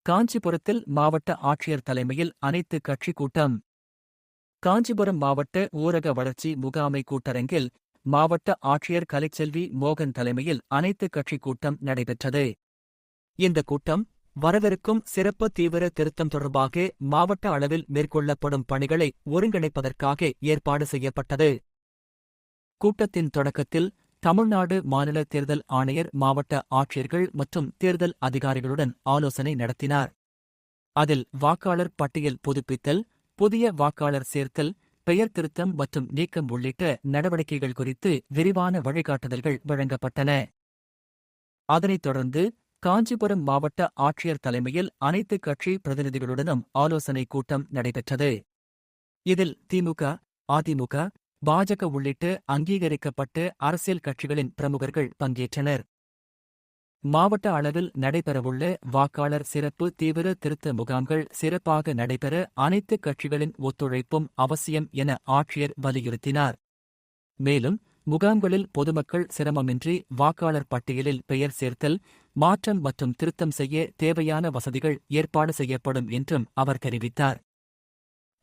காஞ்சிபுரத்தில் மாவட்ட ஆட்சியர் தலைமையில் அனைத்து கட்சி கூட்டம். காஞ்சிபுரம் மாவட்ட ஊரக வளர்ச்சி முகாமை கூட்டரங்கில் மாவட்ட ஆட்சியர் கலைச்செல்வி மோகன் தலைமையில் அனைத்து கட்சி கூட்டம் நடைபெற்றது. இந்த கூட்டம் வரவிருக்கும் சிறப்பு தீவிர திருத்தம் தொடர்பாக மாவட்ட அளவில் மேற்கொள்ளப்படும் பணிகளை ஒருங்கிணைப்பதற்காக ஏற்பாடு செய்யப்பட்டது. கூட்டத்தின் தொடக்கத்தில் தமிழ்நாடு மாநில தேர்தல் ஆணையர் மாவட்ட ஆட்சியர்கள் மற்றும் தேர்தல் அதிகாரிகளுடன் ஆலோசனை நடத்தினார். அதில் வாக்காளர் பட்டியல் புதுப்பித்தல், புதிய வாக்காளர் சேர்த்தல், பெயர் திருத்தம் மற்றும் நீக்கம் உள்ளிட்ட நடவடிக்கைகள் குறித்து விரிவான வழிகாட்டுதல்கள் வழங்கப்பட்டன. அதனைத் தொடர்ந்து காஞ்சிபுரம் மாவட்ட ஆட்சியர் தலைமையில் அனைத்து கட்சி பிரதிநிதிகளுடனும் ஆலோசனை கூட்டம் நடைபெற்றது. இதில் திமுக, அதிமுக, பாஜக உள்ளிட்ட அங்கீகரிக்கப்பட்ட அரசியல் கட்சிகளின் பிரமுகர்கள் பங்கேற்றனர். மாவட்ட அளவில் நடைபெறவுள்ள வாக்காளர் சிறப்பு தீவிர திருத்த முகாம்கள் சிறப்பாக நடைபெற அனைத்து கட்சிகளின் ஒத்துழைப்பும் அவசியம் என ஆட்சியர் வலியுறுத்தினார். மேலும் முகாம்களில் பொதுமக்கள் சிரமமின்றி வாக்காளர் பட்டியலில் பெயர் சேர்த்தல், மாற்றம் மற்றும் திருத்தம் செய்ய தேவையான வசதிகள் ஏற்பாடு செய்யப்படும் என்றும் அவர் தெரிவித்தார்.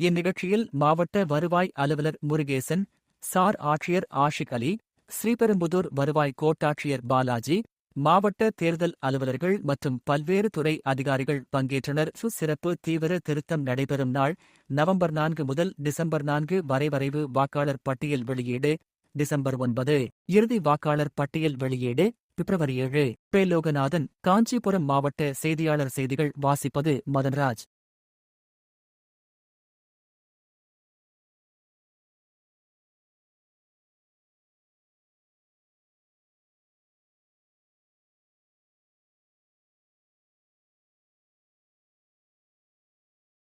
இந்நிகழ்ச்சியில் மாவட்ட வருவாய் அலுவலர் முருகேசன், சார் ஆட்சியர் ஆஷிக் அலி, ஸ்ரீபெரும்புதூர் வருவாய் கோட்டாட்சியர் பாலாஜி, மாவட்ட தேர்தல் அலுவலர்கள் மற்றும் பல்வேறு துறை அதிகாரிகள் பங்கேற்றனர். சிறப்பு தீவிர திருத்தம் நடைபெறும் நாள் நவம்பர் 4 முதல் டிசம்பர் 4 வரை. வரைவு வாக்காளர் பட்டியல் வெளியீடு டிசம்பர் 9. இறுதி வாக்காளர் பட்டியல் வெளியீடு பிப்ரவரி 7. லோகநாதன், காஞ்சிபுரம் மாவட்ட செய்தியாளர். செய்திகள் வாசிப்பது மதன்ராஜ்.